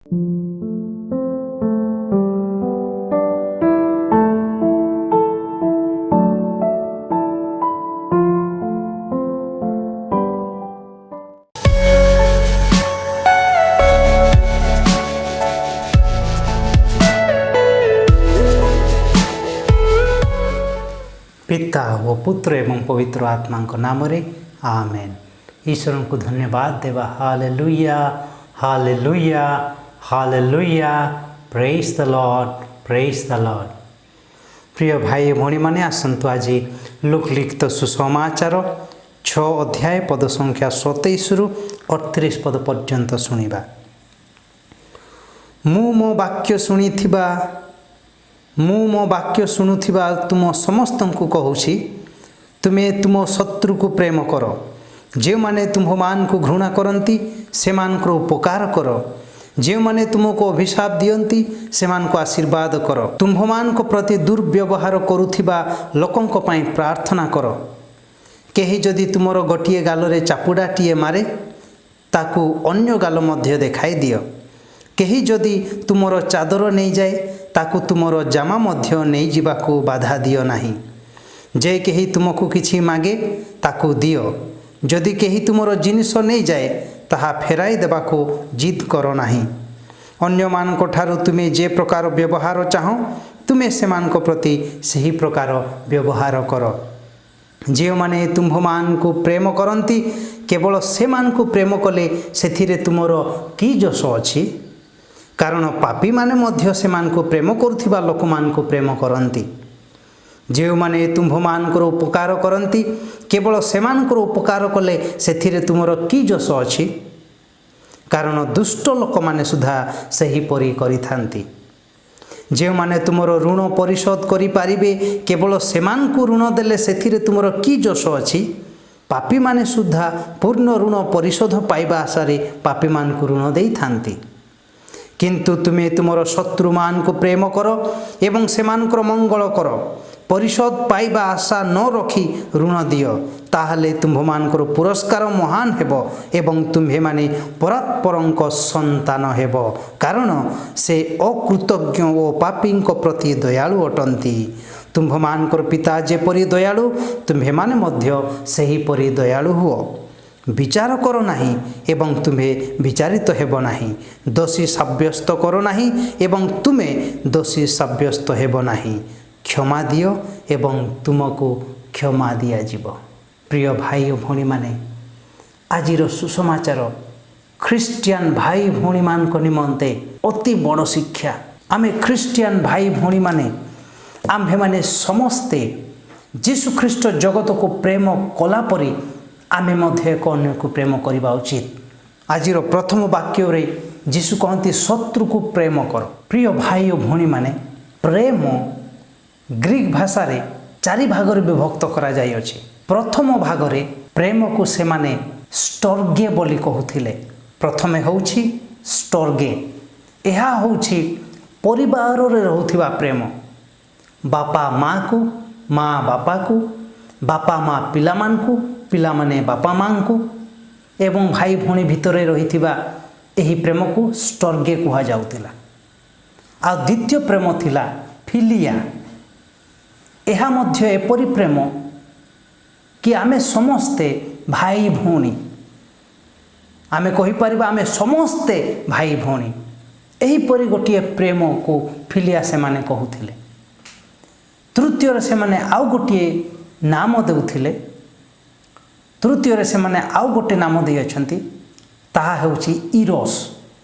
पिता व पुत्र एवं पवित्र आत्मा नाम रे आमेन। ईश्वर को धन्यवाद देवा। Hallelujah hallelujah hallelujah. Praise the Lord, praise the Lord. प्रिय भाई भौणी माने आसंतु आज लुक लिखित सुसमाचार 6 अध्याय पद संख्या 27 रु 38 पद पर्यंत शुणिबा। मो वाक्य शुणुथिबा तुम समस्त को कहूछि, तुमे तुम शत्रु को प्रेम कर, जे माने तुम्हमान को घृणा करती से उपकार कर, जे माने तुमको अभिशाप दियंती से आशीर्वाद कर, तुम्हमान को प्रति दुर्व्यवहार करुथिबा लोकंक पई प्रार्थना कर। केही जदि तुमर गोटिए गालरे चापुडाटीए मारे ताकू अन्य गाल मध्य देखाई दियो। केही जदि तुमर चादर नहीं जाए ताकू तुमर जामा मध्य नहीं जिबाकू बाधा दियो नाही। जे केही तुमको किछि मागे ताकू दियो। जदि केही तुमर जिनिस नहीं जाए ताहा फेराई देबाकू जिद करो नाही। अन्य मानक ठारू तुमे जे प्रकार व्यवहार चाहो तुमे सेमानक प्रति सही प्रकार व्यवहार करो। जे माने तुम्हमान को प्रेम करती केवल सेमान को प्रेम कले सेथिरे तुमर की जस अछि? कारण पापी माने मध्य सेमान को प्रेम करुथिबा लोक मान को प्रेम करती। जे माने तुम्भमानकर उपकार करती केवल सेमानकर उपकार कले सेथिरे तुमर की जस अछि? कारण दुष्ट लोक माने सुधा सही परी करिथांती। जे माने तुमर ऋण परिशोध करि पारिबे केवल सेमान को ऋण देले सेथिरे तुमर की जस अछि? पापी माने सुधा पूर्ण ऋण परिशोध पाइबा आशारे पापी मान को ऋण देइथांती। किंतु तुमे तुमर शत्रु मान को प्रेम कर एवं सेमानकर मंगल कर, परिशोध पाइबा आशा न रखी ऋण दियो, ताहले तुम्भमानकर पुरस्कार महान हेबो एवं तुम्हे माने परात्परंक संतान हेबो। कारण से अकृतज्ञ ओ पापींक प्रति दयालु अटंती। तुम्भमानकर पिता जेपरि दयालु तुम्हे माने मध्य सही परि दयालु हुओ। विचार करो नहीं एवं तुम्हें विचारित हेब नहीं। दोषी साब्यस्त करो नहीं एवं तुम्हें दोषी साब्यस्त हेब नहीं। क्षमा दियो एवं तुमको क्षमा दिया जीव। प्रिय भाई भौणी माने आजिर सुसमाचार ख्रिस्टियन भाई भौणी मान को निमंते अति बड़ शिक्षा। आमे ख्रिस्टियन भाई भौणी माने आम्भे माने समस्ते जीशु ख्रीष्ट जगत को प्रेम कला परी आमे मध्य एक अन्य को प्रेम करवा उचित। आजिर प्रथम वाक्य रे जीशु कहते शत्रु को प्रेम कर। प्रिय भाई और भौणी माने प्रेम ग्रीक भाषा रे 4 भाग रे विभक्त करा जाय अछि। प्रथम भाग रे प्रेम को से माने स्टर्गे बोली कहूथिले। प्रथमे होउछि स्टर्गे। एहा होउछि परिवार रे रहउथिबा प्रेम। बापा माँ को, माँ बापा को, बापा माँ पिला मान को, पिला माने बापा माँ को एवं भाई भौणी भितरे रहिथिबा एही प्रेम को स्टर्गे कुहा जाउतिला। आ द्वितीय प्रेम थिला फिलिया। एहा मध्य एपरि प्रेम कि आमे समस्ते भाई भौणी, आमे कहि परिबा आमे समस्ते भाई भौणी। एहीपरि गोटिए प्रेम को फिलिया से माने कहूथिले। तृतीय रे से माने आउ गोटिए नाम देउथिले। तृतीय से माने आउ गोटे नाम दे अछंती, ताहा हेउछि इरोस।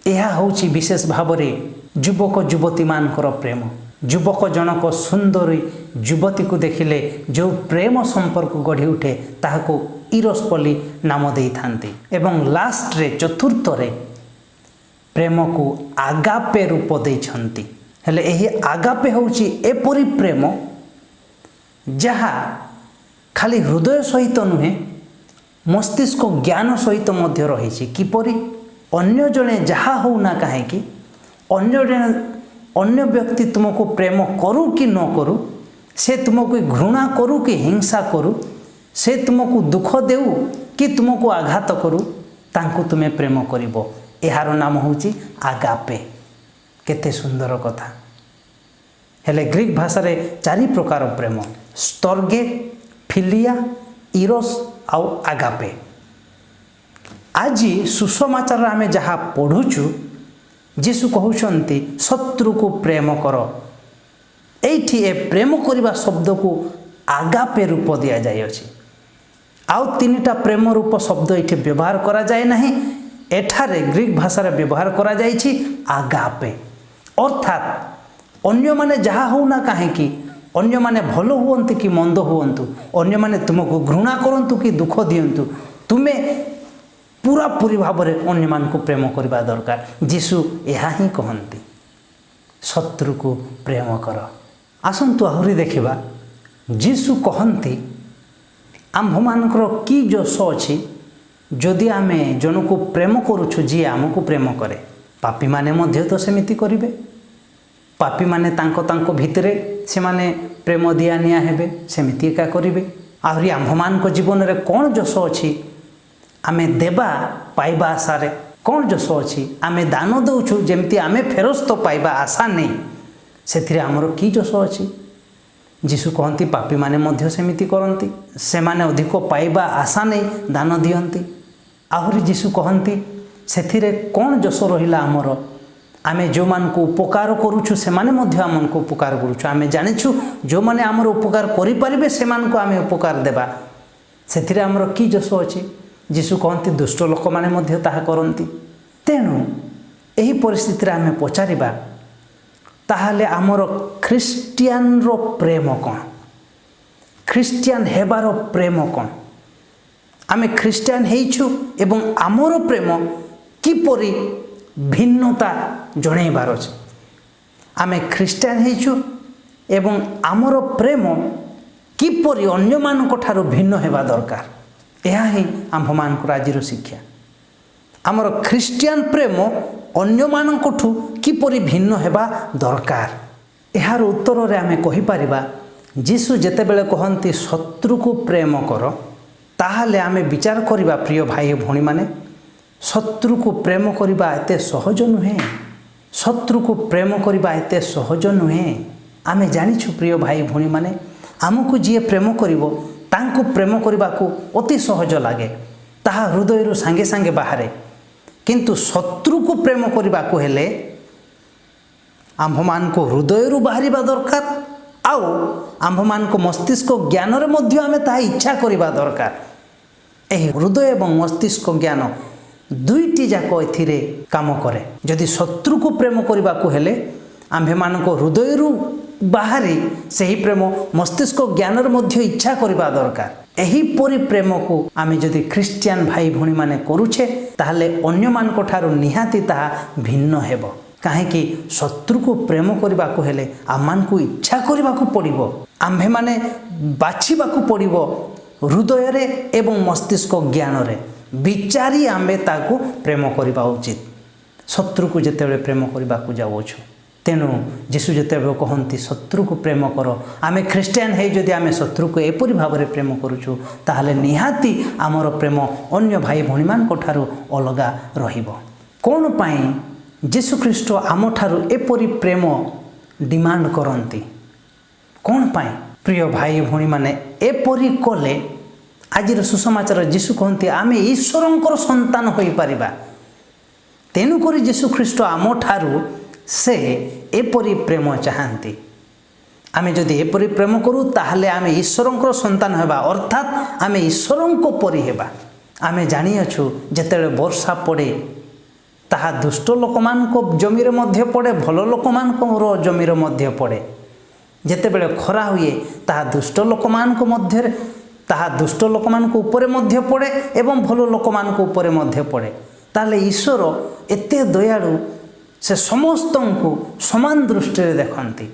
एहा हेउछि विशेष भाव रे युवक युवती मानकर प्रेम। युवक जनक सुंदरी युवती को देखिले जो प्रेम संपर्क गढ़ी उठे ताहाको इरोस बोली नाम देई थांती। एवं लास्ट रे चतुर्थ रे प्रेम को आगापे रूप देइछंती। हेले एही आगापे हेउछि एपरि प्रेम जहा खाली हृदय सहित नुहे मस्तिष्क ज्ञान सहित मध्य रही। किपरि अन्य जने जहा हो ना कहे कि अन्य व्यक्ति तुमको प्रेम करू कि न करू, से तुमको घृणा करू कि हिंसा करू, से तुमको दुख देऊ कि तुमको आघात करू, तांको तुमे प्रेम करिवो। यार नाम होची आगापे। केते सुंदर कथा। हेले ग्रीक भाषा रे 4 प्रकार प्रेम, स्टर्गे, फिलिया, इरोस आउ आगापे। आज सुसमाचार आम जहाँ पढ़ुचु जीशु कहउछंती शत्रु को प्रेम कर। एठी ए प्रेम करने शब्द को आगापे रूप दिया जाय अछि। आउ 3टा प्रेम रूप शब्द ये व्यवहार करा जाए नहीं। एठारे ग्रीक भाषा रे व्यवहार करा जाइछि आगापे। अर्थात अन्य माने जहाँ होना कहीं, अन्य माने भल हुअंतु कि मंद हुअंतु, अन्य माने तुमको घृणा करंतु कि दुख दियंतु, तुमे पूरा पूरी भाव में अन्य मान को प्रेम करवा दरकार। जीशु यह ही कहती शत्रु को प्रेम कर। आसंतु आहरी देखा जीशु कहती आम्भ मानकर कि जोश अच्छी जदि आम जन को प्रेम करुछु जी आमको प्रेम करे। पापी माने मध्य तो सेमिति करिवे। पापी माने तांको भितरे से माने प्रेम दिया निया हेबे, सेमिति एका करिवे। आहरी आम्भ मान जीवन रे कौन जोश अच्छी आमे देवा पाइबा आशारे, कौन जोश अच्छी आमे दान दउछु जेमती आमे फेरस्त पाइबा आशा नहीं, से आमर कि जोश अच्छी। जीशु कहती पापी माने मध्य सेमिति करती, से माने अधिक पाइबा आशा नहीं दान दियंती। आहरी जीशु कहती से कौन जोश रहिला आमर, आमे जो मान को उपकार करुछु से माने मध्य आमन को उपकार करुछु। आमे जानिछु जो माने आमर उपकार करि परिबे से मान को आमे उपकार देबा, सेथिरे आमर कि जोश अच्छी। जीशु कहती दुष्ट लोक माने मध्य ताहा करती। तेणु एही परिस्थिति रे आमे पचारिबा ताहाले आमर ख्रिस्टियान रो प्रेम कौन, ख्रिस्टियान हेबार प्रेम कौन, आमे ख्रिस्टियान हेइछु एवं आमर प्रेम किपरि भिन्नता जणैबार अछि। आमे ख्रिस्टियान हेइछु एवं आमर प्रेम किपरि अन्य मानक ठारो भिन्न हेबा दरकार। यह ही आम्भ मानकर आज शिक्षा। आमर ख्रिस्टियान प्रेम अन्य मानकठू किपरि भिन्न हेबा दरकार। यार उत्तर रे आमे कहि परिबा जीशु जेतेबेले कहंती शत्रु को प्रेम कर, ताहाले आमे विचार करिबा प्रिय भाई भणी माने शत्रु को प्रेम करिबा एते सहज नुहे। शत्रु को प्रेम करिबा एते सहज नुहे। आमे जानिछु प्रिय भाई भणी माने आमको जी प्रेम करिवो तांको प्रेम करने को अति सहज लगे, ताहा हृदय सांगे सांगे बाहरे। किंतु शत्रु को प्रेम करने को हेले आम्भ मान को हृदय बाहर दरकार, आउ आम्भ मान को मस्तिष्क ज्ञान रे मध्य आमे ताहा इच्छा करवा दरकार। एही हृदय एवं मस्तिष्क ज्ञान दुईटी जाक एथिरे काम करे। जदि शत्रु को प्रेम करने को हेले आम्भे मान को हृदय बाहरी सही प्रेम मस्तिष्क ज्ञान मध्य इच्छा करवा दरकार। एही परि प्रेम को आमे जदि ख्रिस्टियान भाई भणी माने करूछे ताहले अन्य मानक ठारो निहाती ताहा भिन्न हेबो। काहेकि शत्रु को प्रेम करने को हेले आमान को इच्छा करने को पड़िबो, आम्भे माने बाछिबा को पड़िबो हृदय रे एवं मस्तिष्क ज्ञान रे विचारी आम्भे ताको प्रेम करबा उचित। शत्रु को जेतेबेले प्रेम करबा को जाउछु, तेणु जीशु जितेबाला कहती शत्रु को प्रेम कर। आमे ख्रिस्टियान है जदि आमे शत्रु को एपरी भाव में प्रेम करुचु ताहले निहाती आमर प्रेम अन्य भाई भणी मान ठारू अलगा रहिबो। कौन पाई जीशु ख्रीष्ट आम ठारू एपरी प्रेम डिमांड करती? कौन पाई प्रिय भाई भणी माने एपरी कले आज सुसमाचार जीशु कहती आमे ईश्वरंकर संतान होई परिबा। तेणुक जीशु ख्रीष्ट आम ठारू से एपरी प्रेम चाहती। आमे जदि एपरी प्रेम करूँ ताहले आमे ईश्वरंकर संतान हेबा, अर्थात आमे ईश्वरंको परि हेबा। आमे जानिअछु जेतेबेले वर्षा पड़े ताहा दुष्ट लोक मानक जमीर मध्य पड़े, भल लोक मानकर जमीर मध्य पड़े। जेतेबेले खरा हुए ताहा दुष्ट लोक मानक मध्य ताहा दुष्ट लोक मानक ऊपर मध्य पड़े एवं भल लोक मानक ऊपर मध्य पड़े। ताहले ईश्वर एते दयालु से समस्त को समान दृष्टि देखती।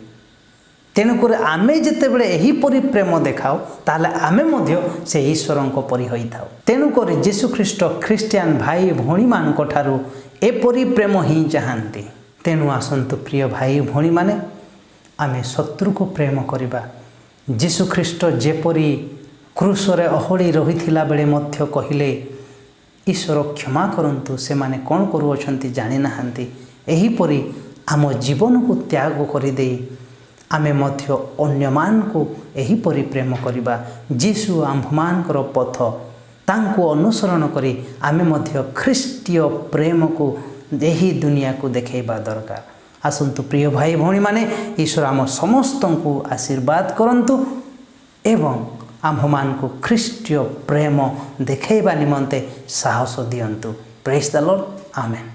तेणुक आमे जितेबले एहीपरि प्रेम देखाओ ताहले आमे मध्य से ईश्वरंको परि होइथाओ। तेणुक जीशु ख्रीष्ट ख्रिस्टियान भाई भणी मानक ठारू एपरि प्रेम ही चाहती। तेणु आसंतु प्रिय भाई भणी माने आमे शत्रु को प्रेम करिबा। जीशु ख्रीष्ट जेपरि क्रूसरे अहड़ी रहिथिला बेले मध्य कहिले ईश्वर क्षमा करंतु से माने कौन करूछंती जानि नाहंती। एहीपरि आम जीवन को त्याग करदे आमे मध्य अन्यमान को एहीपरि प्रेम करिबा। जीशु आम्भमानकर पथ तांको अनुसरण करी आमे मध्य ख्रीष्टीय प्रेम को एही दुनिया को देखेबा दरकार। आसंतु प्रिय भाई भौणी माने ईश्वर आम समस्त को आशीर्वाद करंतु एवं आम्भमान को ख्रीष्टीय प्रेम देखेबा निमंते साहस दियंतु। Praise the lord. आमेन।